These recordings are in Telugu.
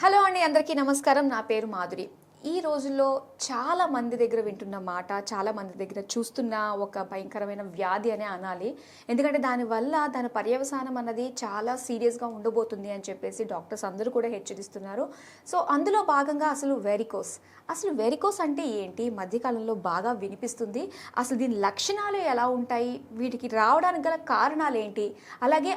హలో అండి, అందరికీ నమస్కారం. నా పేరు మాధురి. ఈ రోజుల్లో చాలా మంది దగ్గర వింటున్న మాట, చాలా మంది దగ్గర చూస్తున్న ఒక భయంకరమైన వ్యాధి అనే అనాలి. ఎందుకంటే దానివల్ల దాని పర్యవసానం అన్నది చాలా సీరియస్గా ఉండబోతుంది అని చెప్పేసి డాక్టర్స్ అందరూ కూడా హెచ్చరిస్తున్నారు. సో అందులో భాగంగా అసలు వెరికోస్ అంటే ఏంటి? మధ్యకాలంలో బాగా వినిపిస్తుంది. అసలు దీని లక్షణాలు ఎలా ఉంటాయి? వీటికి రావడానికి గల కారణాలు ఏంటి? అలాగే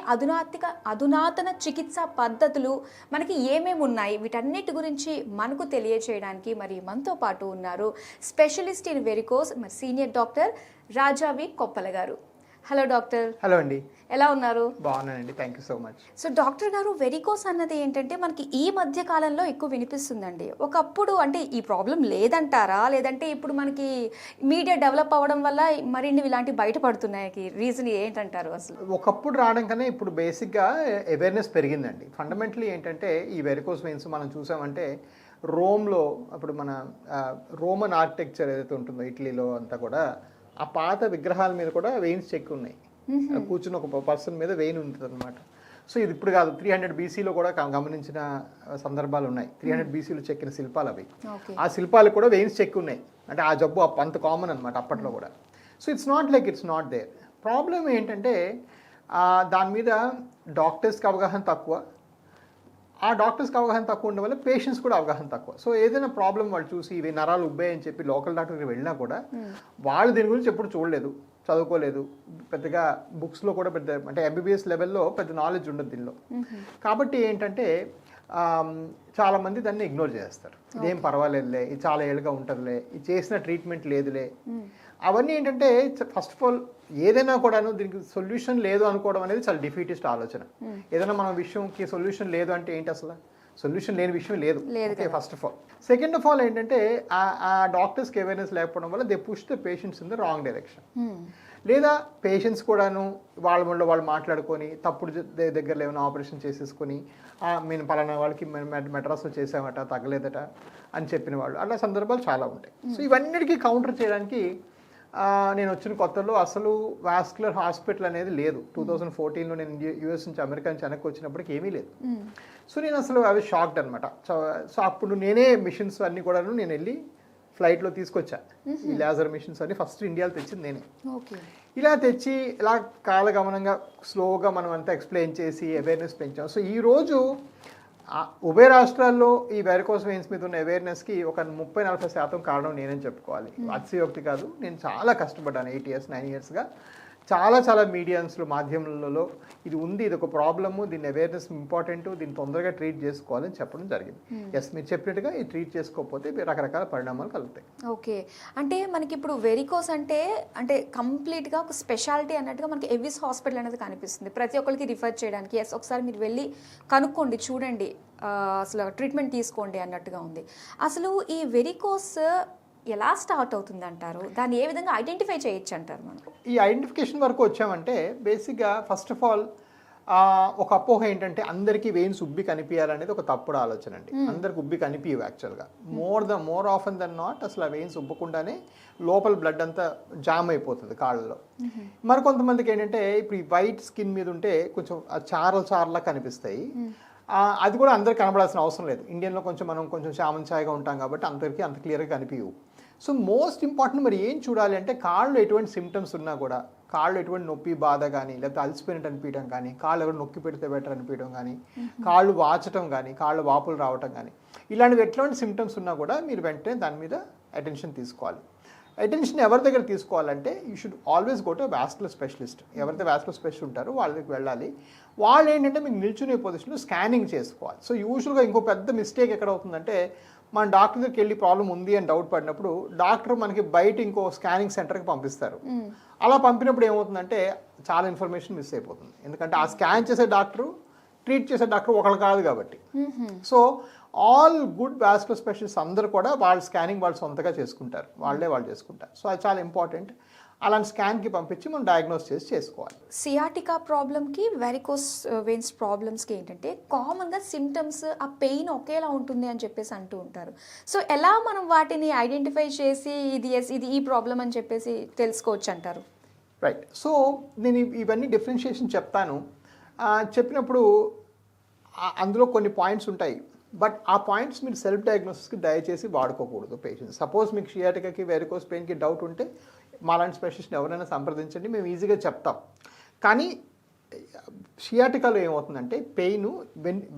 అధునాతన చికిత్సా పద్ధతులు మనకి ఏమేమి ఉన్నాయి? వీటన్నిటి గురించి మనకు తెలియచేయడానికి మరి మనతో పాటు ఉన్నారు స్పెషలిస్ట్ ఇన్ వెరికోస్, మరి సీనియర్ డాక్టర్ రాజావి కొప్పల గారు. Hello doctor. హలో అండి, ఎలా ఉన్నారు? బాగున్నానండి, thank you so much. So doctor గారు, వెరికోస్ అన్నది ఏంటంటే మనకి ఈ మధ్య కాలంలో ఎక్కువ వినిపిస్తుందండి. ఒకప్పుడు అంటే ఈ ప్రాబ్లం లేదంటారా, లేదంటే ఇప్పుడు మనకి మీడియా డెవలప్ అవ్వడం వల్ల మరిన్ని ఇలాంటి బయటపడుతున్నాయి? రీజన్ ఏంటంటారు? అసలు ఒకప్పుడు రావడం కన్నా ఇప్పుడు బేసిక్గా అవేర్నెస్ పెరిగిందండి. ఫండమెంటలీ ఏంటంటే ఈ వెరికోస్ వెయిన్స్ మనం చూసామంటే రోమ్లో అప్పుడు మన రోమన్ ఆర్కిటెక్చర్ ఏదైతే ఉంటుందో ఇటలీలో అంతా కూడా ఆ పాత విగ్రహాల మీద కూడా వెయిన్స్ చెక్కి ఉన్నాయి. కూర్చుని ఒక పర్సన్ మీద వెయిన్ ఉంటుంది అనమాట. సో ఇది ఇప్పుడు కాదు, 300 BCలో కూడా గమనించిన సందర్భాలు ఉన్నాయి. 300 BCలో చెక్కిన శిల్పాలు అవి. ఆ శిల్పాలు కూడా వెయిన్స్ చెక్కి ఉన్నాయి. అంటే ఆ జబ్బు అంత కామన్ అనమాట అప్పట్లో కూడా. So it's not there. Problem ఏంటంటే దాని మీద డాక్టర్స్కి అవగాహన తక్కువ. ఆ డాక్టర్స్కి అవగాహన తక్కువ ఉండడం వల్ల పేషెంట్స్ కూడా అవగాహన తక్కువ. సో ఏదైనా ప్రాబ్లం వాళ్ళు చూసి ఇవి నరాలు ఉబ్బాయని చెప్పి లోకల్ డాక్టర్కి వెళ్ళినా కూడా వాళ్ళు దీని గురించి ఎప్పుడు చూడలేదు, చదువుకోలేదు, పెద్దగా బుక్స్లో కూడా పెద్ద అంటే MBBS లెవెల్లో పెద్ద నాలెడ్జ్ ఉండదు దీనిలో. కాబట్టి ఏంటంటే చాలామంది దాన్ని ఇగ్నోర్ చేస్తారు. ఇదేం పర్వాలేదులే, ఇది చాలా ఏళ్ళుగా ఉంటుందిలే, ఇది చేసిన ట్రీట్మెంట్ లేదులే. అవన్నీ ఏంటంటే ఫస్ట్ ఆఫ్ ఆల్ ఏదైనా కూడాను దీనికి సొల్యూషన్ లేదు అనుకోవడం అనేది చాలా డిఫీటిస్ట్ ఆలోచన. ఏదైనా మన విషయంకి సొల్యూషన్ లేదు అంటే ఏంటి? అసలు సొల్యూషన్ లేని విషయం లేదు first of all. Second of all ఏంటంటే ఆ డాక్టర్స్కి అవేర్నెస్ లేకపోవడం వల్ల they push the patients in the wrong direction. లేదా పేషెంట్స్ కూడాను వాళ్ళు మాట్లాడుకొని తప్పుడు దగ్గరలో ఏమైనా ఆపరేషన్ చేసేసుకొని మేము పలానా వాళ్ళకి మెడ్రాస్లో చేసామట, తగ్గలేదట అని చెప్పిన వాళ్ళు, అలా సందర్భాలు చాలా ఉంటాయి. సో ఇవన్నిటికీ కౌంటర్ చేయడానికి నేను వచ్చిన కొత్తలో అసలు వాస్కులర్ హాస్పిటల్ అనేది లేదు. 2014లో నేను US నుంచి అమెరికా నుంచి వెనక్కి వచ్చినప్పటికి ఏమీ లేదు. సో నేను అసలు అవి షాక్డ్ అనమాట. సో అప్పుడు నేనే మిషన్స్ అన్నీ కూడా నేను వెళ్ళి ఫ్లైట్లో తీసుకొచ్చా. ఈ లేజర్ మిషన్స్ అన్ని ఫస్ట్ ఇండియాలో తెచ్చింది నేనే. ఇలా తెచ్చి ఇలా కాలగమనంగా స్లోగా మనం అంతా ఎక్స్ప్లెయిన్ చేసి అవేర్నెస్ పెంచాం. సో ఈరోజు ఉభయ రాష్ట్రాల్లో ఈ వెరికోస్ వెయిన్స్ మీద ఉన్న అవేర్నెస్కి ఒక 30-40% కారణం నేనని చెప్పుకోవాలి. అతిశయోక్తి కాదు. నేను చాలా కష్టపడ్డాను 8 years 9 yearsగా. చాలా మీడియాస్లో మాధ్యమాలలో ఇది ఉంది, ఇది ఒక ప్రాబ్లము, దీని అవేర్నెస్ ఇంపార్టెంట్, దీన్ని తొందరగా ట్రీట్ చేసుకోవాలని చెప్పడం జరిగింది. ఎస్, మీరు చెప్పినట్టుగా ఈ ట్రీట్ చేసుకోకపోతే రకరకాల పరిణామాలు కలుగుతాయి. ఓకే, అంటే మనకి ఇప్పుడు వెరికోస్ అంటే కంప్లీట్గా ఒక స్పెషాలిటీ అన్నట్టుగా మనకి ఎవిస్ హాస్పిటల్ అనేది కనిపిస్తుంది ప్రతి ఒక్కరికి రిఫర్ చేయడానికి. ఎస్, ఒకసారి మీరు వెళ్ళి కనుక్కోండి, చూడండి, అసలు ట్రీట్మెంట్ తీసుకోండి అన్నట్టుగా ఉంది. అసలు ఈ వెరికోస్ ఎలా స్టార్ట్ అవుతుంది అంటారు? దాన్ని ఏ విధంగా ఐడెంటిఫై చేయొచ్చు అంటారు? మనం ఈ ఐడెంటిఫికేషన్ వరకు వచ్చామంటే బేసిక్గా ఫస్ట్ ఆఫ్ ఆల్ ఒక అపోహ ఏంటంటే అందరికీ వెయిన్స్ ఉబ్బి కనిపించాలనేది ఒక తప్పుడు ఆలోచన అండి. అందరికి ఉబ్బి కనిపించవు యాక్చువల్గా. మోర్ ఆఫెన్ దెన్ నాట్ అసలు ఆ వెయిన్స్ ఉబ్బకుండానే లోపల బ్లడ్ అంతా జామ్ అయిపోతుంది కాళ్ళలో. మరి కొంతమందికి ఏంటంటే ఇప్పుడు ఈ వైట్ స్కిన్ మీద ఉంటే కొంచెం చారలా కనిపిస్తాయి. అది కూడా అందరికి కనబడాల్సిన అవసరం లేదు. ఇండియన్లో మనం కొంచెం చామంచాయిగా ఉంటాం కాబట్టి అందరికీ అంత క్లియర్గా కనిపించవు. సో మోస్ట్ ఇంపార్టెంట్ మరి ఏం చూడాలి అంటే కాళ్ళు ఎటువంటి సిమ్టమ్స్ ఉన్నా కూడా, కాళ్ళు ఎటువంటి నొప్పి బాధ కానీ, లేకపోతే అలసిపోయినట్టు అనిపించడం కానీ, కాళ్ళు ఎవరు నొక్కి పెడితే బెటర్ అనిపించడం కానీ, కాళ్ళు వాచటం కానీ, కాళ్ళు వాపులు రావటం కానీ, ఇలాంటివి ఎట్లాంటి సిమ్టమ్స్ ఉన్నా కూడా మీరు వెంటనే దాని మీద అటెన్షన్ తీసుకోవాలి. అటెన్షన్ ఎవరి దగ్గర తీసుకోవాలంటే you should always go to vascular specialist. ఎవరైతే వాస్కులర్ స్పెషలిస్ట్ ఉంటారో వాళ్ళ దగ్గరికి వెళ్ళాలి. వాళ్ళు ఏంటంటే మీకు నిల్చునే పొజిషన్లో స్కానింగ్ చేసుకోవాలి. సో యూజువల్గా ఇంకో పెద్ద మిస్టేక్ ఎక్కడ అవుతుందంటే మన డాక్టర్ దగ్గరికి వెళ్ళి ప్రాబ్లం ఉంది అని డౌట్ పడినప్పుడు డాక్టర్ మనకి బయట ఇంకో స్కానింగ్ సెంటర్కి పంపిస్తారు. అలా పంపినప్పుడు ఏమవుతుందంటే చాలా ఇన్ఫర్మేషన్ మిస్ అయిపోతుంది. ఎందుకంటే ఆ స్కాన్ చేసే డాక్టరు ట్రీట్ చేసే డాక్టర్ ఒకళ్ళు కాదు కాబట్టి. So all good vascular specialist అందరూ కూడా వాళ్ళ స్కానింగ్ వాళ్ళు సొంతగా చేసుకుంటారు, వాళ్ళు చేసుకుంటారు. సో అది చాలా ఇంపార్టెంట్. అలాంటి స్కాన్కి పంపించి మనం డయాగ్నోస్ చేసుకోవాలి. సియాటికా ప్రాబ్లమ్కి, వెరికోస్ వెయిన్స్ ప్రాబ్లమ్స్కి ఏంటంటే కామన్గా సిమ్టమ్స్, ఆ పెయిన్ ఒకేలా ఉంటుంది అని చెప్పేసి అంటూ ఉంటారు. సో ఎలా మనం వాటిని ఐడెంటిఫై చేసి ఇది ఈ ప్రాబ్లం అని చెప్పేసి తెలుసుకోవచ్చు అంటారు? రైట్. సో నేను ఇవన్నీ డిఫరెన్షియేషన్ చెప్తాను. చెప్పినప్పుడు అందులో కొన్ని పాయింట్స్ ఉంటాయి. బట్ ఆ పాయింట్స్ మీరు సెల్ఫ్ డయాగ్నోసిస్కి దయచేసి వాడుకోకూడదు పేషెంట్స్. సపోజ్ మీకు షియాటికాకి వెరికోస్ పెయిన్కి డౌట్ ఉంటే మాలాంటి స్పెషలిస్ట్ ఎవరైనా సంప్రదించండి, మేము ఈజీగా చెప్తాం. కానీ షియాటికాలో ఏమవుతుందంటే పెయిన్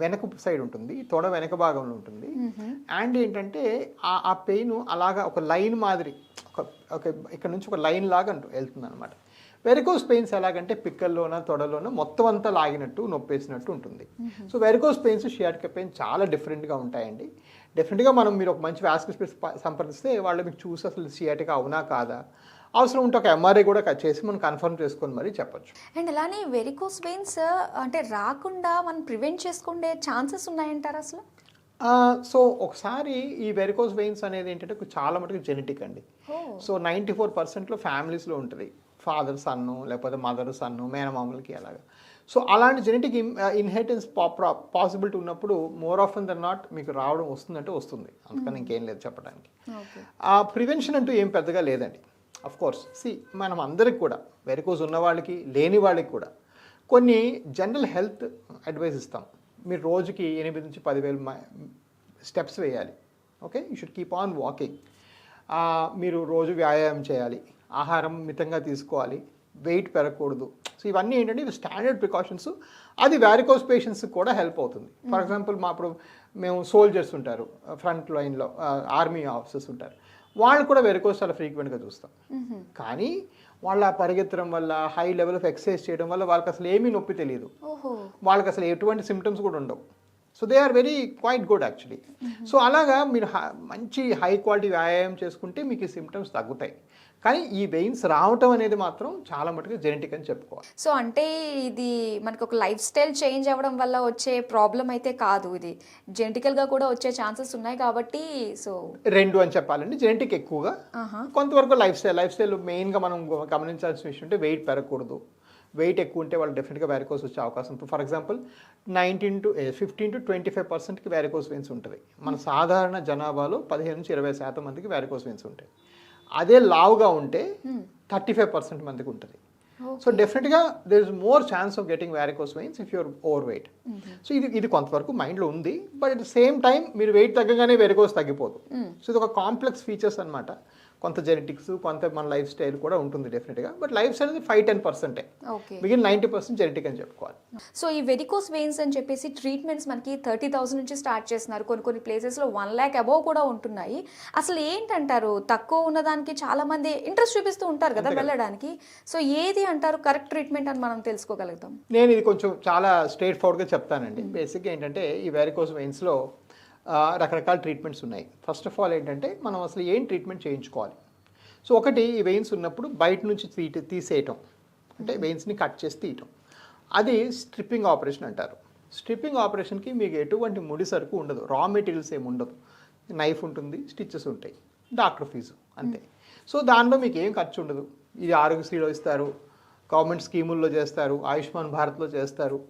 వెనక సైడ్ ఉంటుంది, తొడ వెనక భాగంలో ఉంటుంది. అండ్ ఏంటంటే ఆ పెయిన్ అలాగా ఒక లైన్ మాదిరి ఒక ఇక్కడ నుంచి ఒక లైన్ లాగా వెళ్తుంది అనమాట. వెరికోస్ పెయిన్స్ ఎలాగంటే పిక్కల్లోన తొడలోన మొత్తం అంతా లాగినట్టు నొప్పేసినట్టు ఉంటుంది. So varicose pains sciatica pain చాలా డిఫరెంట్గా ఉంటాయండి. డెఫినెట్గా మీరు ఒక మంచి వాస్కులర్ సంప్రదిస్తే వాళ్ళు మీకు చూసి అసలు షియాటికా అవునా కాదా, అవసరం ఉంటే ఒక ఎంఆర్ఐ కూడా చేసి మనం కన్ఫర్మ్ చేసుకొని మరీ చెప్పొచ్చు. అండ్ అలానే వెరికోస్ వెయిన్స్ అంటే రాకుండా మనం ప్రివెంట్ చేసుకునే ఛాన్సెస్ ఉన్నాయంటారా అసలు? సో ఒకసారి ఈ వెరికోస్ వెయిన్స్ అనేది ఏంటంటే చాలా మటుకు జెనెటిక్ అండి. సో 94%లో ఫ్యామిలీస్లో ఉంటుంది, ఫాదర్ సన్ను లేకపోతే మదర్ సన్ను, మేనమామలకి అలాగా. సో అలాంటి జెనెటిక్ ఇన్హెరిటెన్స్ పాసిబిలిటీ ఉన్నప్పుడు మోర్ ఆఫ్ దెన్ నాట్ మీకు రావడం వస్తుందంటే వస్తుంది, అందుకని ఇంకేం లేదు చెప్పడానికి. ప్రివెన్షన్ అంటూ ఏం పెద్దగా లేదండి. అఫ్ కోర్స్ మనం అందరికి కూడా వెరికోస్ ఉన్న వాళ్ళకి లేని వాళ్ళకి కూడా కొన్ని జనరల్ హెల్త్ అడ్వైస్ ఇస్తాం. మీరు రోజుకి 8 నుంచి 10,000 స్టెప్స్ వేయాలి. Okay, you should keep on walking. మీరు రోజు వ్యాయామం చేయాలి, ఆహారం మితంగా తీసుకోవాలి, వెయిట్ పెరగకూడదు. సో ఇవన్నీ ఏంటంటే ఇవి స్టాండర్డ్ ప్రికాషన్స్. అది వెరికోస్ పేషెంట్స్కి కూడా హెల్ప్ అవుతుంది. ఫర్ ఎగ్జాంపుల్ మేము సోల్జర్స్ ఉంటారు, ఫ్రంట్ లైన్లో ఆర్మీ ఆఫీసర్స్ ఉంటారు, వాళ్ళు కూడా వెరికోస్ చాలా ఫ్రీక్వెంట్గా చూస్తాం. కానీ వాళ్ళ పరిగెత్తడం వల్ల, హై లెవెల్ ఆఫ్ ఎక్సర్సైజ్ చేయడం వల్ల వాళ్ళకి అసలు ఏమీ నొప్పి తెలియదు, వాళ్ళకి అసలు ఎటువంటి సిమ్టమ్స్ కూడా ఉండవు. So they are very quite good actually. So అలాగా మీరు మంచి హై క్వాలిటీ వ్యాయామం చేసుకుంటే మీకు ఈ సిమ్టమ్స్ తగ్గుతాయి. కానీ ఈ వెయిన్స్ రావటం అనేది మాత్రం చాలా మటుకు జెనెటిక్ అని చెప్పుకోవాలి. సో అంటే ఇది మనకు ఒక లైఫ్ స్టైల్ చేంజ్ అవ్వడం వల్ల వచ్చే ప్రాబ్లం అయితే కాదు, ఇది జెనెటికల్గా కూడా వచ్చే ఛాన్సెస్ ఉన్నాయి కాబట్టి. సో రెండు అని చెప్పాలండి, జెనెటిక్ ఎక్కువగా, కొంతవరకు లైఫ్ స్టైల్ మెయిన్గా మనం గమనించాల్సిన విషయం అంటే వెయిట్ పెరగకూడదు. వెయిట్ ఎక్కువ ఉంటే వాళ్ళు డెఫినెట్గా వ్యారికోస్ వచ్చే అవకాశం ఉంటుంది. ఫర్ ఎగ్జాంపుల్ 15 to 25%కి వ్యారికోస్ వెయిన్స్ ఉంటుంది. మన సాధారణ జనాభాలో 15 నుంచి 20% మందికి వ్యారికోస్ వెయిన్స్ ఉంటాయి. అదే లావుగా ఉంటే 35% మందికి ఉంటుంది. సో డెఫినెట్గా there is more chance of getting varicose veins if your overweight. So ఇది కొంతవరకు మైండ్లో ఉంది, but at the same time మీరు వెయిట్ తగ్గగానే వెరికోస్ తగ్గిపోదు. సో ఇది ఒక కాంప్లెక్స్ ఫీచర్స్ అనమాట. కొంత జెనెటిక్స్, కొంత మన లైఫ్ స్టైల్ కూడా ఉంటుంది డెఫినెట్గా. బట్ లైఫ్ స్టైల్ అనేది 5-10%. మిగిలిన 90% జెనెటిక్ అని చెప్పుకోవాలి. సో ఈ వెరికోస్ వెయిన్స్ అని చెప్పేసి ట్రీట్మెంట్స్ మనకి 30,000 నుంచి స్టార్ట్ చేస్తున్నారు. కొన్ని ప్లేసెస్లో 1 lakh అబోవ్ కూడా ఉంటున్నాయి. అసలు ఏంటంటారు, తక్కువ ఉన్నదానికి చాలా మంది ఇంట్రెస్ట్ చూపిస్తూ ఉంటారు కదా వెళ్ళడానికి. సో ఏది అంటారు కరెక్ట్ ట్రీట్మెంట్ అని మనం తెలుసుకోగలుగుతాం? నేను ఇది కొంచెం చాలా స్ట్రైట్ ఫార్వర్డ్గా చెప్తానండి. బేసిక్గా ఏంటంటే ఈ వెరికోస్ వెయిన్స్లో రకరకాల ట్రీట్మెంట్స్ ఉన్నాయి. ఫస్ట్ ఆఫ్ ఆల్ ఏంటంటే మనం అసలు ఏం ట్రీట్మెంట్ చేయించుకోవాలి. సో ఒకటి, ఈ వెయిన్స్ ఉన్నప్పుడు బయట నుంచి తీసేయటం, అంటే వెయిన్స్ని కట్ చేసి తీయటం, అది స్ట్రిప్పింగ్ ఆపరేషన్ అంటారు. స్ట్రిప్పింగ్ ఆపరేషన్కి మీకు ఎటువంటి ముడి సరుకు ఉండదు, రా మెటీరియల్స్ ఏమి ఉండదు, నైఫ్ ఉంటుంది, స్టిచ్చెస్ ఉంటాయి, డాక్టర్ ఫీజు అంతే. సో దానిలో మీకు ఏం ఖర్చు ఉండదు. ఇది ఆరోగ్యశ్రీలో ఇస్తారు, గవర్నమెంట్ స్కీముల్లో చేస్తారు, ఆయుష్మాన్ భారత్లో చేస్తారు,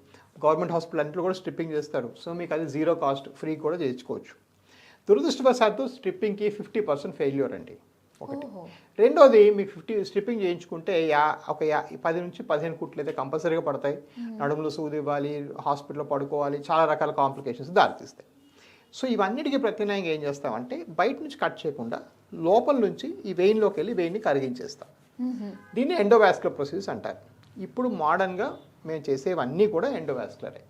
గవర్నమెంట్ హాస్పిటల్ అన్నింటిలో కూడా స్ట్రిప్పింగ్ చేస్తారు. సో మీకు అది 0 కాస్ట్, ఫ్రీ కూడా చేయించుకోవచ్చు. దురదృష్టవశాత్తు స్ట్రిప్పింగ్కి 50% ఫెయిల్యూర్ అండి ఒకటి. రెండోది, మీకు స్ట్రిప్పింగ్ చేయించుకుంటే 10 నుంచి 15 కుట్లు అయితే కంపల్సరీగా పడతాయి. నడుములో సూది ఇవ్వాలి, హాస్పిటల్లో పడుకోవాలి, చాలా రకాల కాంప్లికేషన్స్ దారితీస్తాయి. సో ఇవన్నిటికీ ప్రత్యామ్నాయంగా ఏం చేస్తామంటే బయట నుంచి కట్ చేయకుండా లోపల నుంచి ఈ వెయిన్లోకి వెళ్ళి వెయిన్ని కరిగించేస్తాం. దీన్ని ఎండోవాస్కులర్ ప్రొసీజర్స్ అంటారు. ఇప్పుడు మోడర్న్గా మేము చేసేవన్నీ కూడా ఎండోవాస్కులరే.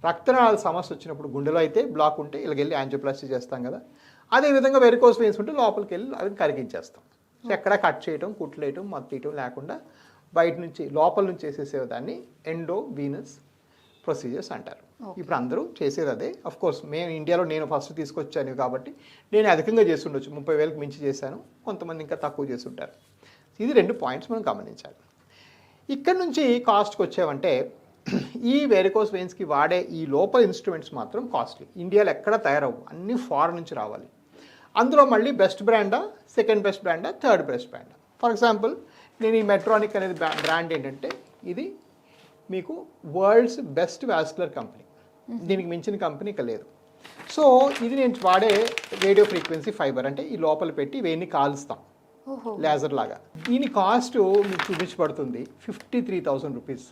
రక్తనాళాల సమస్య వచ్చినప్పుడు గుండెలో అయితే బ్లాక్ ఉంటే ఇలాగెళ్ళి యాంజియోప్లాస్టీ చేస్తాం కదా, అదేవిధంగా వెరికోస్ వెయిన్స్ ఉంటే లోపలికి వెళ్ళి అవి కరిగించేస్తాం. సో ఎక్కడ కట్ చేయటం, కుట్లేయటం, మత్తీయటం లేకుండా బయట నుంచి లోపల నుంచి చేసేదాన్ని ఎండోవీనస్ ప్రొసీజర్స్ అంటారు. ఇప్పుడు అందరూ చేసేది అదే. అఫ్ కోర్స్ మేము ఇండియాలో నేను ఫస్ట్ తీసుకొచ్చాను కాబట్టి నేను అధికంగా చేస్తుండొచ్చు, 30,000కి మించి చేశాను, కొంతమంది ఇంకా తక్కువ చేస్తుంటారు. ఇది 2 పాయింట్స్ మనం గమనించాలి. ఇక్కడ నుంచి కాస్ట్కి వచ్చామంటే ఈ వెరికోస్ వెయిన్స్కి వాడే ఈ లోపల ఇన్స్ట్రుమెంట్స్ మాత్రం కాస్ట్లీ. ఇండియాలో ఎక్కడ తయారవు, అన్నీ ఫారెన్ నుంచి రావాలి. అందులో మళ్ళీ బెస్ట్ బ్రాండా, సెకండ్ బెస్ట్ బ్రాండా, థర్డ్ బెస్ట్ బ్రాండా. ఫర్ ఎగ్జాంపుల్ నేను ఈ మెట్రానిక్ అనేది బ్రాండ్ ఏంటంటే ఇది మీకు వరల్డ్స్ బెస్ట్ వాస్కులర్ కంపెనీ, దీనికి మించిన కంపెనీ ఇక లేదు. సో ఇది నేను వాడే రేడియో ఫ్రీక్వెన్సీ ఫైబర్, అంటే ఈ లోపల పెట్టి వేన్ని కాలుస్తాం లేజర్ లాగా. దీని కాస్ట్ మీకు చూపించబడుతుంది 53,000 రూపీస్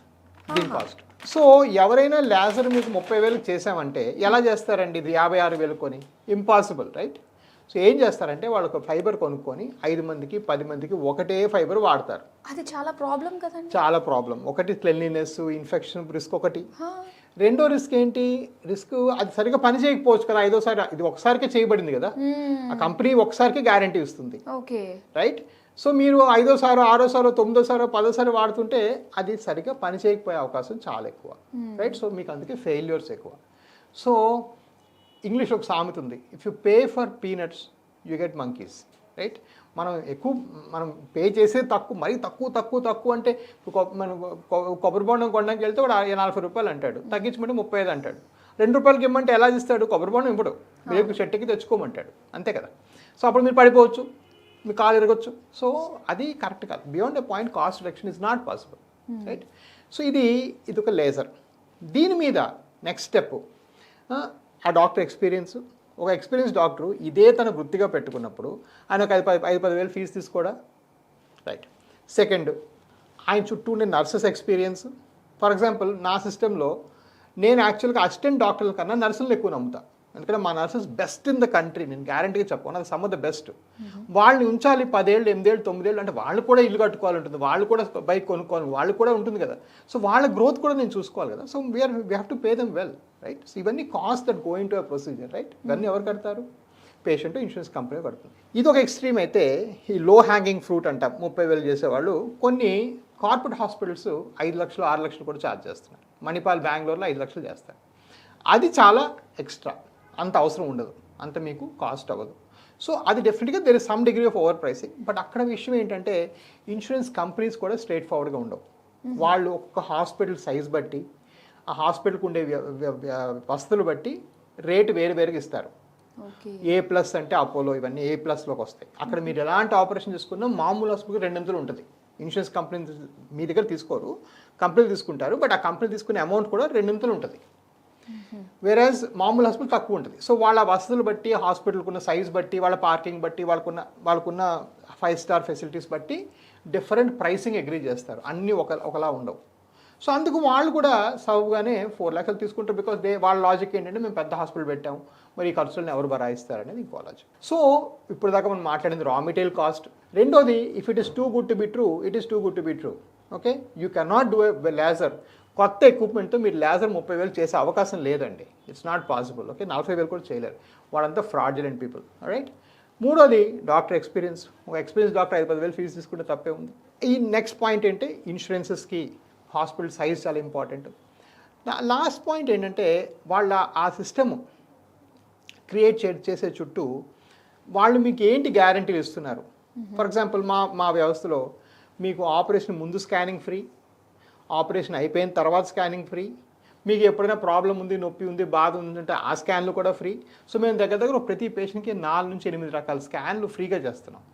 దీని కాస్ట్. సో ఎవరైనా లేజర్ మీకు 30,000 చేసామంటే ఎలా చేస్తారండి ఇది 56,000 కొని? Impossible, right? సో ఏం చేస్తారంటే వాళ్ళు ఒక ఫైబర్ కొనుక్కొని 5 మందికి 10 మందికి ఒకటే ఫైబర్ వాడతారు. అది చాలా ప్రాబ్లం కదండి. చాలా ప్రాబ్లం. ఒకటి క్లెన్లీనెస్, ఇన్ఫెక్షన్ రిస్క్ ఒకటి. రెండో రిస్క్ ఏంటి? రిస్క్ అది సరిగ్గా పని చేయకపోవచ్చు కదా. ఐదోసారి ఇది ఒకసారికే చేయబడింది కదా, ఆ కంపెనీ ఒకసారికి గ్యారంటీ ఇస్తుంది, ఓకే, రైట్? సో మీరు 5ఓసారో 6ఓసారో 9ఓసారో 10ఓసారి వాడుతుంటే అది సరిగ్గా పని చేయకపోయే అవకాశం చాలా ఎక్కువ, రైట్? సో మీకు అందుకే ఫెయిల్యూర్స్ ఎక్కువ. సో ఇంగ్లీష్ ఒక సామెత ఉంది, if you pay for peanuts you get monkeys, right? మనం పే చేసేది తక్కువ, మరీ తక్కువ అంటే మనం కొబ్బరి బొండం కొనడానికి వెళ్తే వాడు 40 రూపాయలు అంటాడు, తగ్గించమంటే 35 అంటాడు. 2 రూపాయలకి ఇమ్మంటే ఎలా ఇస్తాడు? కొబ్బరి బొండం ఇవ్వడు, రేపు చెట్టుకి తెచ్చుకోమంటాడు, అంతే కదా. సో అప్పుడు మీరు పడిపోవచ్చు, మీ కాలు ఎరగొచ్చు. సో అది కరెక్ట్ కాదు. Beyond a point cost reduction is not possible, right? So ఇది ఒక లేజర్. దీని మీద నెక్స్ట్ స్టెప్ ఆ డాక్టర్ ఎక్స్పీరియన్స్. ఒక ఎక్స్పీరియన్స్ డాక్టరు ఇదే తన వృత్తిగా పెట్టుకున్నప్పుడు ఆయన ఒక 5-10 వేలు ఫీజు తీసుకోడా, రైట్? సెకండ్, ఆయన చుట్టూ ఉండే నర్సెస్ ఎక్స్పీరియన్స్. ఫర్ ఎగ్జాంపుల్ నా సిస్టంలో నేను యాక్చువల్గా అసిస్టెంట్ డాక్టర్ల కన్నా నర్సులను ఎక్కువ నమ్ముతా. ఎందుకంటే మా nurses best in the country, నేను గ్యారంటీగా చెప్పాను, అది సమ్ ఆఫ్ ద బెస్ట్. వాళ్ళని ఉంచాలి 10 ఏళ్ళు 8 ఏళ్ళు 9 ఏళ్ళు అంటే వాళ్ళు కూడా ఇల్లు కట్టుకోవాలి ఉంటుంది, వాళ్ళు కూడా బైక్ కొనుక్కోవాలి, వాళ్ళు కూడా ఉంటుంది కదా. సో వాళ్ళ గ్రోత్ కూడా నేను చూసుకోవాలి కదా. So we have to pay them well, right? So ఇవన్నీ cost that going to a procedure, right? ఇవన్నీ ఎవరు కడతారు? పేషెంట్, ఇన్సూరెన్స్ కంపెనీ కడుతుంది. ఇది ఒక ఎక్స్ట్రీమ్ అయితే ఈ లో హ్యాంగింగ్ ఫ్రూట్ అంటాం, 30,000 చేసేవాళ్ళు కొన్ని కార్పొరేట్ హాస్పిటల్స్ 5 లక్షలు 6 లక్షలు కూడా ఛార్జ్ చేస్తున్నారు. మణిపాల్ బెంగళూరులో 5 లక్షలు చేస్తారు. అది చాలా ఎక్స్ట్రా, అంత అవసరం ఉండదు, అంత మీకు కాస్ట్ అవ్వదు. సో అది డెఫినెట్గా there is some degree of over pricing. But అక్కడ విషయం ఏంటంటే ఇన్సూరెన్స్ కంపెనీస్ కూడా స్ట్రైట్ ఫార్వర్డ్గా ఉండవు. వాళ్ళు ఒక్క హాస్పిటల్ సైజ్ బట్టి, ఆ హాస్పిటల్కి ఉండే వసతులు బట్టి రేటు వేరుగా ఇస్తారు. A+ అంటే అపోలో, ఇవన్నీ A+లోకి వస్తాయి. అక్కడ మీరు ఎలాంటి ఆపరేషన్ చేసుకున్నా మామూలు హాస్పిటల్కి 2 ఉంటుంది. ఇన్సూరెన్స్ కంపెనీ మీ దగ్గర తీసుకోరు, కంపెనీలు తీసుకుంటారు. బట్ ఆ కంపెనీ తీసుకునే అమౌంట్ కూడా 2 ఉంటుంది. వేరేజ్ మామూలు హాస్పిటల్ తక్కువ ఉంటుంది. సో వాళ్ళ వసతులు బట్టి, హాస్పిటల్కి ఉన్న సైజ్ బట్టి, వాళ్ళ పార్కింగ్ బట్టి, వాళ్ళకున్న 5 స్టార్ ఫెసిలిటీస్ బట్టి డిఫరెంట్ ప్రైసింగ్ అగ్రీ చేస్తారు. అన్నీ ఒకలా ఉండవు. సో అందుకు వాళ్ళు కూడా సౌగానే 4 లక్షలు తీసుకుంటారు. బికాస్ వాళ్ళ లాజిక్ ఏంటంటే మేము పెద్ద హాస్పిటల్ పెట్టాము, మరి ఈ ఖర్చులను ఎవరు భరాయిస్తారు అనేది ఇంకో లాజిక్. సో ఇప్పుడు దాకా మనం మాట్లాడింది రా మెటీరియల్ కాస్ట్. రెండోది, if it is too good to be true, it is too good to be true. Okay, you cannot do a laser. కొత్త ఎక్విప్మెంట్తో మీరు లేజర్ 30,000 చేసే అవకాశం లేదండి. It's not possible. ఓకే, 40,000 కూడా చేయలేరు. వాళ్ళంతా ఫ్రాడ్యులెంట్ పీపుల్, రైట్? మూడోది డాక్టర్ ఎక్స్పీరియన్స్. ఒక ఎక్స్పీరియన్స్ డాక్టర్ 5-10,000 ఫీజు తీసుకుంటే తప్పే ఉంది. ఈ నెక్స్ట్ పాయింట్ ఏంటి, ఇన్సూరెన్సెస్కి హాస్పిటల్ సైజ్ చాలా ఇంపార్టెంట్. లాస్ట్ పాయింట్ ఏంటంటే వాళ్ళ ఆ సిస్టమ్ క్రియేట్ చేసే చుట్టూ వాళ్ళు మీకు ఏంటి గ్యారంటీలు ఇస్తున్నారు. ఫర్ ఎగ్జాంపుల్ మా వ్యవస్థలో మీకు ఆపరేషన్ ముందు స్కానింగ్ ఫ్రీ, ఆపరేషన్ అయిపోయిన తర్వాత స్కానింగ్ ఫ్రీ, మీకు ఎప్పుడైనా ప్రాబ్లం ఉంది, నొప్పి ఉంది, బాధ ఉందంటే ఆ స్కాన్లు కూడా ఫ్రీ. సో మేము దగ్గర ప్రతి పేషెంట్కి 4 నుంచి 8 రకాల స్కాన్లు ఫ్రీగా చేస్తున్నాం,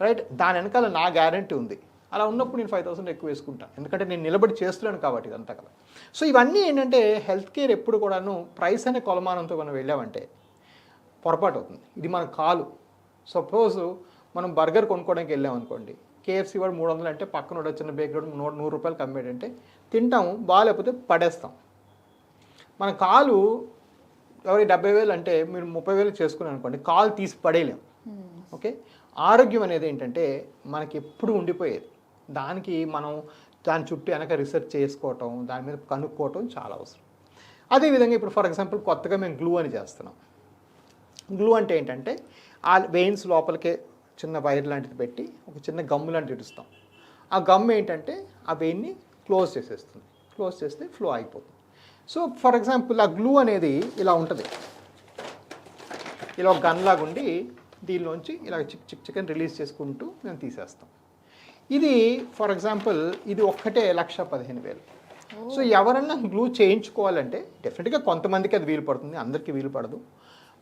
రైట్? దాని వెనకాల నా గ్యారంటీ ఉంది. అలా ఉన్నప్పుడు నేను 5,000 ఎక్కువ వేసుకుంటాను, ఎందుకంటే నేను నిలబడి చేస్తున్నాను కాబట్టి ఇదంతా కదా. సో ఇవన్నీ ఏంటంటే హెల్త్ కేర్ ఎప్పుడు కూడాను ప్రైస్ అనే కొలమానంతో మనం వెళ్ళామంటే పొరపాటు అవుతుంది. ఇది మన కాలు. సపోజ్ మనం బర్గర్ కొనుక్కోవడానికి వెళ్ళామనుకోండి, KFC వాడు 300 అంటే పక్కన ఒక చిన్న బేకరీ 100 రూపాయలు కమ్మేటంటే తింటాము, బాగాలేకపోతే పడేస్తాం. మన కాలు ఎవరి 70,000 అంటే మీరు 30,000 చేసుకుని అనుకోండి, కాలు తీసి పడేయలేం. ఓకే, ఆరోగ్యం అనేది ఏంటంటే మనకి ఎప్పుడు ఉండిపోయేది. దానికి మనం దాని చుట్టూ వెనక రీసెర్చ్ చేసుకోవటం, దాని మీద కనుక్కోవటం చాలా అవసరం. అదేవిధంగా ఇప్పుడు ఫర్ ఎగ్జాంపుల్ కొత్తగా మేము గ్లూ అని చేస్తున్నాం. గ్లూ అంటే ఏంటంటే ఆ వెయిన్స్ లోపలికే చిన్న వైర్ లాంటిది పెట్టి ఒక చిన్న గమ్ము లాంటిది ఇడుస్తాం. ఆ గమ్ ఏంటంటే ఆ వెయిన్ని క్లోజ్ చేసేస్తుంది. క్లోజ్ చేస్తే ఫ్లో అయిపోతుంది. సో ఫర్ ఎగ్జాంపుల్ ఆ గ్లూ అనేది ఇలా ఉంటుంది, ఇలా ఒక గన్ లాగా ఉండి దీనిలోంచి ఇలా చికెన్ రిలీజ్ చేసుకుంటూ మేము తీసేస్తాం. ఇది ఫర్ ఎగ్జాంపుల్ ఇది ఒక్కటే 1,15,000. సో ఎవరన్నా గ్లూ చేయించుకోవాలంటే డెఫినెట్గా కొంతమందికి అది వీలు పడుతుంది, అందరికీ వీలు పడదు.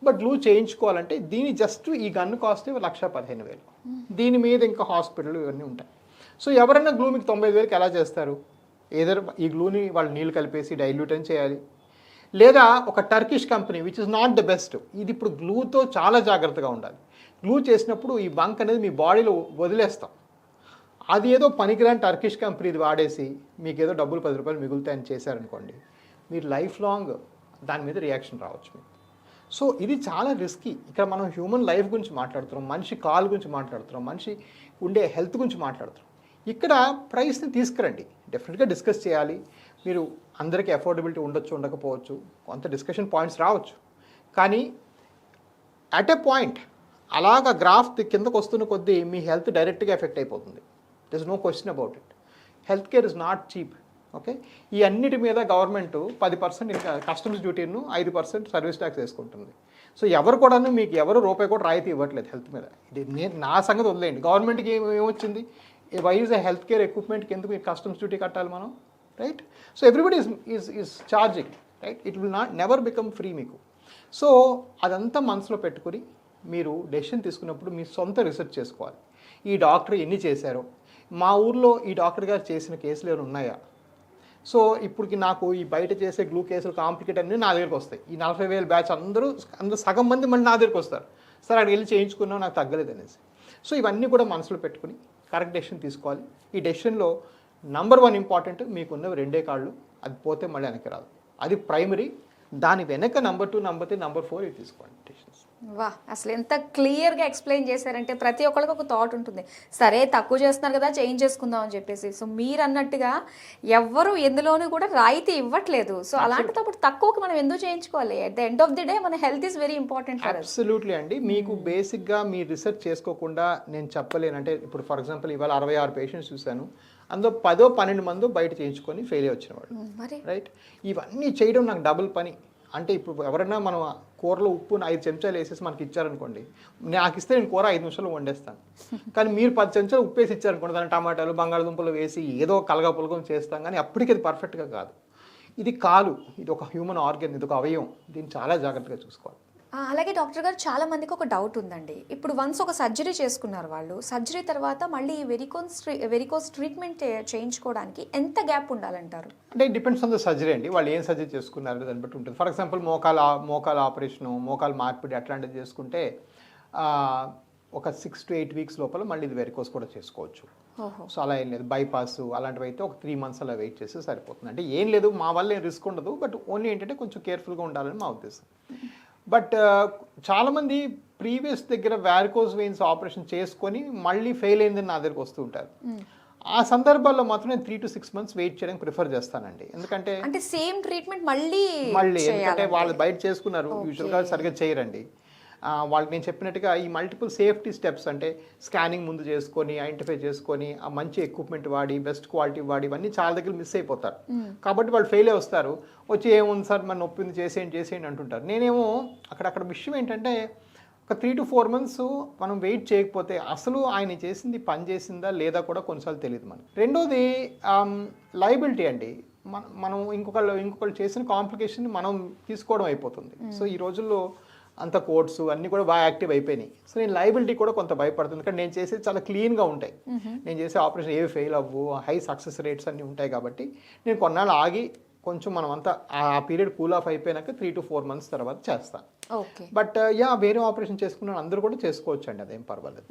బట్ గ్లూ చేయించుకోవాలంటే దీని జస్ట్ ఈ గన్ను కాస్ట్ 1,15,000. దీని మీద ఇంకా హాస్పిటల్ ఇవన్నీ ఉంటాయి. సో ఎవరైనా గ్లూ మీకు 90,000కి ఎలా చేస్తారు? ఏదో ఈ గ్లూని వాళ్ళు నీళ్ళు కలిపేసి డైల్యూట్ అని చేయాలి, లేదా ఒక Turkish company which is not the best. ఇది ఇప్పుడు గ్లూతో చాలా జాగ్రత్తగా ఉండాలి. గ్లూ చేసినప్పుడు ఈ బంక్ అనేది మీ బాడీలో వదిలేస్తాం. అది ఏదో పనికిరాని టర్కిష్ కంపెనీది వాడేసి మీకు ఏదో డబ్బులు 10 రూపాయలు మిగులుతాయని చేశారనుకోండి, మీరు లైఫ్ లాంగ్ దాని మీద రియాక్షన్ రావచ్చు మీకు. సో ఇది చాలా రిస్కీ. ఇక్కడ మనం హ్యూమన్ లైఫ్ గురించి మాట్లాడుతున్నాం, మనిషి కాల్ గురించి మాట్లాడుతున్నాం, మనిషి ఉండే హెల్త్ గురించి మాట్లాడుతున్నాం. ఇక్కడ ప్రైస్ని తీసుకురండి, డెఫినెట్గా డిస్కస్ చేయాలి. మీరు అందరికీ అఫోర్డబిలిటీ ఉండొచ్చు, ఉండకపోవచ్చు, కొంత డిస్కషన్ పాయింట్స్ రావచ్చు. కానీ అట్ ఎ పాయింట్ అలాగా గ్రాఫ్ కిందకు వస్తున్న కొద్దీ మీ హెల్త్ డైరెక్ట్గా ఎఫెక్ట్ అయిపోతుంది. There is no question about it. Health care is not cheap. Okay, ఈ అన్నిటి మీద గవర్నమెంట్ 10% ఇంకా కస్టమ్స్ డ్యూటీను 5% సర్వీస్ ట్యాక్స్ వేసుకుంటుంది. సో ఎవరు కూడాను మీకు ఎవరు రూపాయి కూడా రాయితీ ఇవ్వట్లేదు హెల్త్ మీద. ఇది నేను నా సంగతి వదిలేయండి, గవర్నమెంట్కి ఏమొచ్చింది, వై ఈజ్ హెల్త్ కేర్ ఎక్విప్మెంట్కి ఎందుకు మీరు కస్టమ్స్ డ్యూటీ కట్టాలి మనం, right? So everybody is charging, right? It will never become free మీకు. సో అదంతా మనసులో పెట్టుకుని మీరు డెసిషన్ తీసుకున్నప్పుడు మీ సొంత రీసెర్చ్ చేసుకోవాలి. ఈ డాక్టర్ ఎన్ని చేశారో, మా ఊర్లో ఈ డాక్టర్ గారు చేసిన కేసులు ఏమైనా ఉన్నాయా? సో ఇప్పటికి నాకు ఈ బయట చేసే గ్లూ కేసులు కాంప్లికేట్ అన్నీ నా దగ్గరికి వస్తాయి. ఈ 40,000 బ్యాచ్ అందరూ సగం మంది మళ్ళీ నా దగ్గరికి వస్తారు, సార్ అక్కడికి వెళ్ళి చేయించుకున్నాం నాకు తగ్గలేదు అనేసి. సో ఇవన్నీ కూడా మనసులో పెట్టుకుని కరెక్ట్ డెసిషన్ తీసుకోవాలి. ఈ డెసిషన్లో నంబర్ 1 ఇంపార్టెంట్, మీకున్నవి 2 కాళ్ళు, అది పోతే మళ్ళీ వెనక్కి రాదు, అది ప్రైమరీ. దాని వెనక నంబర్ 2, నంబర్ 3, నంబర్ 4 ఇది తీసుకోండి డెసిషన్స్. వా, అసలు ఎంత క్లియర్గా ఎక్స్ప్లెయిన్ చేశారంటే ప్రతి ఒక్కరికి ఒక థాట్ ఉంటుంది, సరే తక్కువ చేస్తున్నారు కదా చేంజ్ చేసుకుందాం అని చెప్పేసి. సో మీరు అన్నట్టుగా ఎవ్వరు ఎందులోనూ కూడా రాయితీ ఇవ్వట్లేదు. సో అలాంటిప్పుడు తక్కువకి మనం ఎందుకు చేయించుకోవాలి? At the end of the day మన health is very important. Absolutely అండి. మీకు బేసిక్గా మీరు రీసెర్చ్ చేసుకోకుండా నేను చెప్పలేను. అంటే ఇప్పుడు ఫర్ ఎగ్జాంపుల్ ఇవాళ 66 పేషెంట్స్ చూశాను, అందులో 10-12 మంది బయట చేయించుకొని ఫెయిల్ అయ్యి వచ్చిన వాళ్ళు, రైట్? ఇవన్నీ చేయడం నాకు డబుల్ పని. అంటే ఇప్పుడు ఎవరైనా మనం కూరలో ఉప్పు 5 చెంచాలు వేసేసి మనకి ఇచ్చారనుకోండి, నాకు ఇస్తే నేను కూర 5 నిమిషాలు వండేస్తాను. కానీ మీరు 10 చెంచాలు ఉప్పు వేసి ఇచ్చారనుకోండి, దాని టమాటాలు బంగాళదుంపలు వేసి ఏదో కలగపులగం చేస్తాం, కానీ అప్పటికి అది పర్ఫెక్ట్గా కాదు. ఇది కాలు, ఇది ఒక హ్యూమన్ ఆర్గన్, ఇది ఒక అవయవం, దీన్ని చాలా జాగ్రత్తగా చూసుకోవాలి. అలాగే డాక్టర్ గారు, చాలా మందికి ఒక డౌట్ ఉందండి. ఇప్పుడు వన్స్ ఒక సర్జరీ చేసుకున్నారు వాళ్ళు, సర్జరీ తర్వాత మళ్ళీ వెరికోస్ ట్రీట్మెంట్ చేయించుకోవడానికి ఎంత గ్యాప్ ఉండాలంటారు? అంటే డిపెండ్స్ ఆన్ ద సర్జరీ అండి, వాళ్ళు ఏం సర్జరీ చేసుకున్నారు దాన్ని బట్టి ఉంటుంది. ఫర్ ఎగ్జాంపుల్ మోకాల ఆపరేషను, మోకాలు మార్పిడి అట్లాంటిది చేసుకుంటే ఒక 6 to 8 వీక్స్ లోపల మళ్ళీ ఇది వెరికోస్ కూడా చేసుకోవచ్చు. సో అలా ఏం లేదు, బైపాస్ అలాంటివి అయితే ఒక 3 months అలా వెయిట్ చేస్తే సరిపోతుంది. అంటే ఏం లేదు, మా వల్ల ఏం రిస్క్ ఉండదు, బట్ ఓన్లీ ఏంటంటే కొంచెం కేర్ఫుల్గా ఉండాలని మా ఉద్దేశం. బట్ చాలామంది ప్రీవియస్ దగ్గర వ్యారికోస్ వెయిన్స్ ఆపరేషన్ చేసుకొని మళ్ళీ ఫెయిల్ అయిందని నా దగ్గరకు వస్తూ ఉంటారు. ఆ సందర్భాల్లో మాత్రం నేను 3 to 6 months వెయిట్ చేయడానికి ప్రిఫర్ చేస్తానండి. ఎందుకంటే సేమ్ ట్రీట్మెంట్ మళ్ళీ ఎందుకంటే వాళ్ళు బయట చేసుకున్నారు, యూజువల్గా సరిగ్గా చేయరండి. వాళ్ళకి నేను చెప్పినట్టుగా ఈ మల్టిపుల్ సేఫ్టీ స్టెప్స్, అంటే స్కానింగ్ ముందు చేసుకొని ఐడెంటిఫై చేసుకొని ఆ మంచి ఎక్విప్మెంట్ వాడి బెస్ట్ క్వాలిటీ వాడి ఇవన్నీ చాలా దగ్గర మిస్ అయిపోతారు. కాబట్టి వాళ్ళు ఫెయిల్ అయి వస్తారు, వచ్చి ఏముంది సార్ మన నొప్పింది చేసేయండి అంటుంటారు. నేనేమో అక్కడ విషయం ఏంటంటే ఒక 3 to 4 months మనం వెయిట్ చేయకపోతే అసలు ఆయన చేసింది పని చేసిందా లేదా కూడా కొన్నిసార్లు తెలియదు మనకి. రెండోది లయబిలిటీ అండి, మనం ఇంకొకళ్ళు చేసిన కాంప్లికేషన్ మనం తీసుకోవడం అయిపోతుంది. సో ఈ రోజుల్లో అంత కోర్ట్స్ అన్నీ కూడా బాగా యాక్టివ్ అయిపోయినాయి. సో నేను లయబిలిటీ కూడా కొంత భయపడుతుంది, ఎందుకంటే నేను చేసేది చాలా క్లీన్గా ఉంటాయి, నేను చేసే ఆపరేషన్ ఏవి ఫెయిల్ అవ్వు, హై సక్సెస్ రేట్స్ అన్నీ ఉంటాయి. కాబట్టి నేను కొన్నాళ్ళు ఆగి కొంచెం మనం అంతా ఆ పీరియడ్ కూల్ ఆఫ్ అయిపోయినాక 3 to 4 months తర్వాత చేస్తాను. బట్ వేరే ఆపరేషన్ చేసుకున్న అందరూ కూడా చేసుకోవచ్చు అండి, అదేం పర్వాలేదు.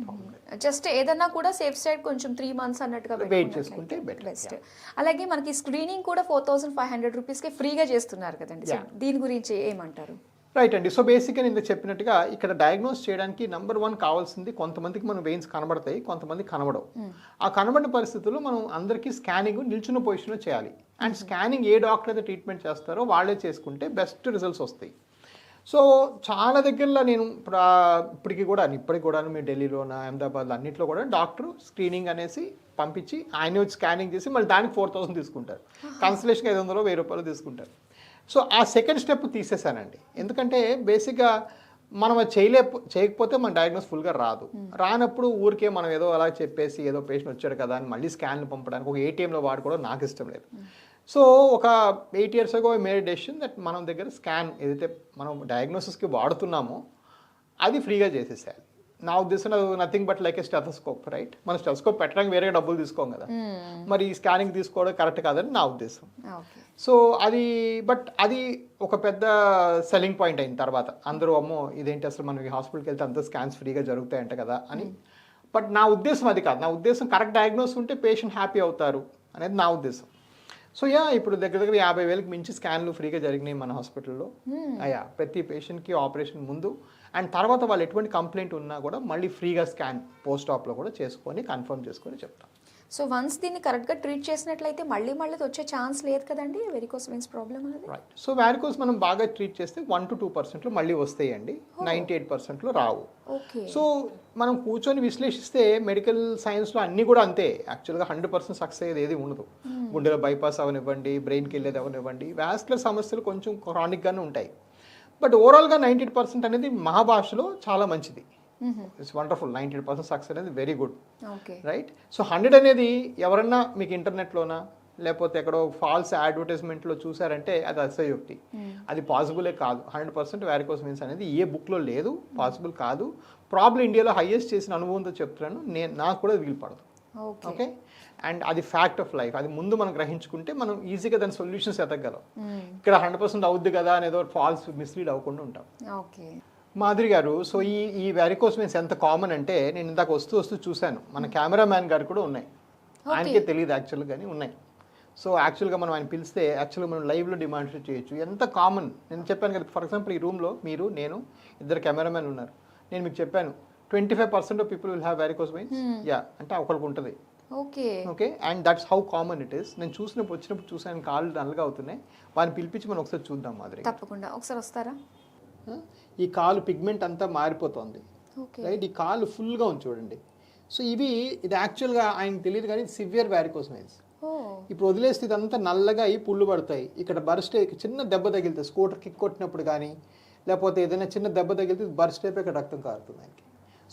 జస్ట్ ఏదన్నా కూడా సేఫ్ సైడ్ కొంచెం 3 months అన్నట్టుగా వెయిట్ చేసుకుంటే బెస్ట్. అలాగే మనకి స్క్రీనింగ్ కూడా 4,500 రూపీస్కి ఫ్రీగా చేస్తున్నారు కదండి, దీని గురించి ఏమంటారు? రైట్ అండి. సో బేసిక్గా నేను చెప్పినట్టుగా ఇక్కడ డయాగ్నోస్ చేయడానికి నంబర్ 1 కావాల్సింది, కొంతమందికి మనం వెయిన్స్ కనబడతాయి, కొంతమంది కనబడవు. ఆ కనబడిన పరిస్థితుల్లో మనం అందరికీ స్కానింగ్ నిల్చున్న పొజిషన్లో చేయాలి. అండ్ స్కానింగ్ ఏ డాక్టర్ అయితే ట్రీట్మెంట్ చేస్తారో వాళ్ళే చేసుకుంటే బెస్ట్ రిజల్ట్స్ వస్తాయి. సో చాలా దగ్గరలో నేను ఇప్పటికి కూడా మీరు ఢిల్లీలోన అహ్మదాబాద్లో అన్నింటిలో కూడా డాక్టర్ స్క్రీనింగ్ అనేసి పంపించి ఆయన వచ్చి స్కానింగ్ చేసి మళ్ళీ దానికి 4,000 తీసుకుంటారు, కన్సల్టేషన్కి 500, 1,000 రూపాయలు తీసుకుంటారు. సో ఆ సెకండ్ స్టెప్ తీసేసానండి, ఎందుకంటే బేసిక్గా మనం అది చేయకపోతే మన డయాగ్నోస్ ఫుల్గా రానప్పుడు ఊరికే మనం ఏదో అలా చెప్పేసి ఏదో పేషెంట్ వచ్చాడు కదా అని మళ్ళీ స్కాన్లు పంపడానికి ఒక ATMలో వాడుకోవడం నాకు ఇష్టం లేదు. సో ఒక 8 years ago made decision that మనం దగ్గర స్కాన్ ఏదైతే మనం డయాగ్నోసిస్కి వాడుతున్నామో అది ఫ్రీగా చేసేసేయాలి. నా ఉద్దేశం nothing but like A stethoscope, right? మన స్టెథోస్కోప్ పెట్టడానికి వేరే డబ్బులు తీసుకోం కదా, మరి ఈ స్కానింగ్ తీసుకోవడం కరెక్ట్ కాదని నా ఉద్దేశం. సో అది ఒక పెద్ద సెల్లింగ్ పాయింట్ అయిన తర్వాత అందరూ అమ్మో ఇదేంటి అసలు మనకి హాస్పిటల్కి వెళ్తే అంత స్కాన్స్ ఫ్రీగా జరుగుతాయంట కదా అని బట్ నా ఉద్దేశం అది కాదు. నా ఉద్దేశం కరెక్ట్ డయాగ్నోస్ ఉంటే పేషెంట్ హ్యాపీ అవుతారు అనేది నా ఉద్దేశం. సో ఇప్పుడు దగ్గర దగ్గర 50,000కి మించి స్కాన్లు ఫ్రీగా జరిగినాయి మన హాస్పిటల్లో. ప్రతి పేషెంట్కి ఆపరేషన్ ముందు అండ్ తర్వాత వాళ్ళు ఎటువంటి కంప్లైంట్ ఉన్నా కూడా మళ్ళీ ఫ్రీగా స్కాన్ పోస్ట్ ఆప్లో కూడా చేసుకొని కన్ఫర్మ్ చేసుకొని చెప్తాం. సో వన్స్ దీన్ని కరెక్ట్గా ట్రీట్ చేసినట్లయితే మళ్ళీ వచ్చే ఛాన్స్ లేదు కదండి వెరికోస్ వెయిన్స్ ప్రాబ్లం అనేది? రైట్. సో వ్యారికోస్ మనం బాగా ట్రీట్ చేస్తే 1 to 2% మళ్ళీ వస్తాయండి, 98% రావు. ఓకే. సో మనం కూర్చొని విశ్లేషిస్తే మెడికల్ సైన్స్లో అన్నీ కూడా అంతే. యాక్చువల్గా 100% సక్సెస్ అయ్యేది ఏది ఉండదు. గుండెలో బైపాస్ అవనివ్వండి, బ్రెయిన్కి వెళ్ళేది అవనివ్వండి, వాస్కులర్ సమస్యలు కొంచెం క్రానిక్గానే ఉంటాయి. బట్ ఓవరాల్గా 98% అనేది మహాభాషలో చాలా మంచిది. It's wonderful. 98% సక్సెస్ అనేది వెరీ గుడ్. రైట్. సో 100 అనేది ఎవరన్నా మీకు ఇంటర్నెట్లోనా లేకపోతే ఎక్కడో ఫాల్స్ అడ్వర్టైజ్మెంట్లో చూసారంటే అది అసయోక్తి. అది పాసిబులే కాదు. 100% వ్యారికోస్ వెయిన్స్ అనేది ఏ బుక్లో లేదు, పాసిబుల్ కాదు. ప్రాబ్లం ఇండియాలో హైయెస్ట్ చేసిన అనుభవంతో చెప్తున్నాను, నాకు కూడా వీలు పడదు. ఓకే. అండ్ అది ఫ్యాక్ట్ ఆఫ్ లైఫ్. అది ముందు మనం గ్రహించుకుంటే మనం ఈజీగా దాని సొల్యూషన్స్ ఎతగలం. ఇక్కడ 100% అవుద్ది కదా అనేదో ఫాల్స్ మిస్లీడ్ అవ్వకుండా ఉంటాం. ఓకే. మాధురి గారు, సో ఈ వ్యారికోస్ వెయిన్స్ ఎంత కామన్ అంటే నేను ఇందాక వస్తూ చూశాను, మన కెమెరామ్యాన్ గారు కూడా ఉన్నాయి. ఆయనకే తెలియదు యాక్చువల్గా, కానీ ఉన్నాయి. సో యాక్చువల్గా మనం ఆయన పిలిస్తే యాక్చువల్గా మనం లైవ్లో డిమాన్స్ట్రేట్ చేయొచ్చు. ఎంత కామన్. నేను చెప్పాను కదా, ఫర్ ఎగ్జాంపుల్ ఈ రూమ్లో మీరు, నేను, 2 కెమెరామెన్ ఉన్నారు. నేను మీకు చెప్పాను 25% of people will have varicose veins. అంటే ఒకరికి ఉంటుంది. Okay. And that's how common it is. నేను వచ్చినప్పుడు చూసాను కాళ్ళు నల్లగా అవుతున్నాయి. వాడిని పిలిపించి మనం ఒకసారి చూద్దాం మాదిరి. తప్పకుండా ఒకసారి వస్తారా? ఈ కాలు పిగ్మెంట్ అంతా మారిపోతుంది. రైట్. ఈ కాలు ఫుల్గా ఉంది చూడండి. సో ఇది యాక్చువల్గా ఆయనకు తెలియదు కానీ సివియర్ వ్యారికోస్ వెయిన్స్. ఇప్పుడు వదిలేస్తే ఇదంతా నల్లగా అయ్యి పుళ్ళు పడతాయి. ఇక్కడ బర్స్ట్ చిన్న దెబ్బ తగిలితే, స్కూటర్ కిక్ కొట్టినప్పుడు కానీ లేకపోతే ఏదైనా చిన్న దెబ్బ తగిలితే బర్స్ట్ అయిపోయి ఇక్కడ రక్తం కారుతుంది ఆయనకి.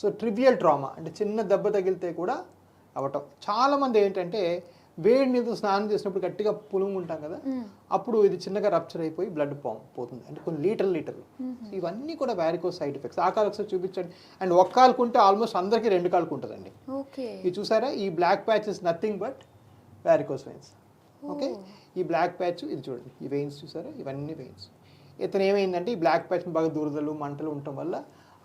సో ట్రివియల్ ట్రామా అంటే చిన్న దెబ్బ తగిలితే కూడా అవటం. చాలామంది ఏంటంటే వేడి నీళ్ళు స్నానం చేసినప్పుడు గట్టిగా పులుము ఉంటాం కదా, అప్పుడు ఇది చిన్నగా రప్చర్ అయిపోయి బ్లడ్ పోతుంది. అంటే కొన్ని లీటర్లు. ఇవన్నీ కూడా వ్యారికోస్ సైడ్ ఎఫెక్ట్స్. ఆ కాలు ఒకసారి చూపించండి. అండ్ ఒక్క కాలుకుంటే ఆల్మోస్ట్ అందరికీ 2 కాలుకు ఉంటుందండి. ఇది చూసారా, ఈ black patch is nothing but varicose veins. Okay. ఈ బ్లాక్ ప్యాచ్ ఇది చూడండి, ఈ వెయిన్స్ చూసారా, ఇవన్నీ వెయిన్స్. ఇతను ఏమైందంటే ఈ బ్లాక్ ప్యాచ్ బాగా దురదలు మంటలు ఉండటం వల్ల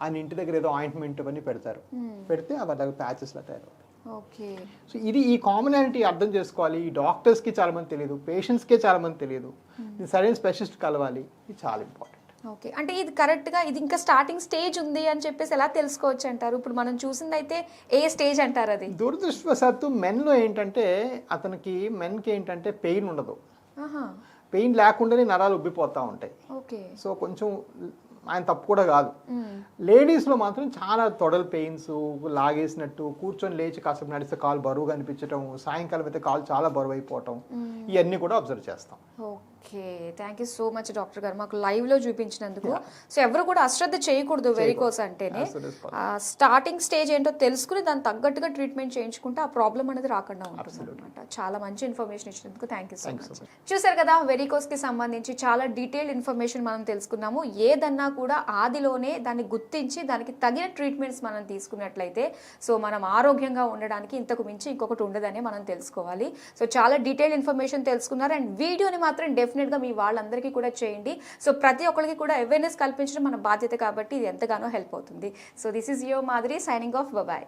ఆయన ఇంటి దగ్గర ఏదో ఆయింట్మెంట్ అవన్నీ పెడతారు. పెడితే అవి ప్యాచెస్లా తయారవుతాయి. ఓకే. సో ఈ కామనాలిటీ అర్థం చేసుకోవాలి. ఈ డాక్టర్స్కి చాలా మంది తెలియదు, పేషెంట్స్కే చాలా మంది తెలియదు. ఇది సరైన స్పెషలిస్ట్ కలవాలి, ఇది చాలా ఇంపార్టెంట్. ఓకే. అంటే ఇది కరెక్ట్గా ఇది ఇంకా స్టార్టింగ్ స్టేజ్ ఉంది అని చెప్పేసి ఎలా తెలుసుకోవచ్చు అంటారు? ఇప్పుడు మనం చూసింది అయితే ఏ స్టేజ్ అంటారు అది? దురదృష్టవశాత్తు మెన్లో ఏంటంటే మెన్కి ఏంటంటే పెయిన్ ఉండదు. పెయిన్ లేకుండానే నరాలు ఉబ్బిపోతూ ఉంటాయి. ఓకే. సో కొంచెం ఆయన తప్పు కూడా కాదు. లేడీస్లో మాత్రం చాలా తొడల పెయిన్స్, లాగేసినట్టు, కూర్చొని లేచి కాసేపు నడిస్తే కాలు బరువుగా అనిపించడం, సాయంకాలం అయితే కాలు చాలా బరువు అయిపోవటం, ఇవన్నీ కూడా అబ్జర్వ్ చేస్తాం. Okay. Thank you so much doctor గారు మాకు లైవ్లో చూపించినందుకు. సో ఎవరు కూడా అశ్రద్ధ చేయకూడదు వెరికోస్ అంటేనే. స్టార్టింగ్ స్టేజ్ ఏంటో తెలుసుకుని దాని తగ్గట్టుగా ట్రీట్మెంట్ చేయించుకుంటే ఆ ప్రాబ్లం అనేది రాకుండా ఉంటుంది అనమాట. చాలా మంచి ఇన్ఫర్మేషన్ ఇచ్చినందుకు థ్యాంక్ యూ సో మచ్. చూసారు కదా, వెరికోస్కి సంబంధించి చాలా డీటెయిల్డ్ ఇన్ఫర్మేషన్ మనం తెలుసుకున్నాము. ఏదన్నా కూడా ఆదిలోనే దాన్ని గుర్తించి దానికి తగిన ట్రీట్మెంట్స్ మనం తీసుకున్నట్లయితే సో మనం ఆరోగ్యంగా ఉండడానికి ఇంతకు మించి ఇంకొకటి ఉండదని మనం తెలుసుకోవాలి. సో చాలా డీటెయిల్డ్ ఇన్ఫర్మేషన్ తెలుసుకున్నారు. అండ్ వీడియోని మాత్రం డెఫినెట్గా మీ వాళ్ళందరికీ కూడా చేయండి. సో ప్రతి ఒక్కరికి కూడా అవేర్నెస్ కల్పించడం మన బాధ్యత కాబట్టి ఇది ఎంతగానో హెల్ప్ అవుతుంది. So this is your Madhuri signing off. Bye.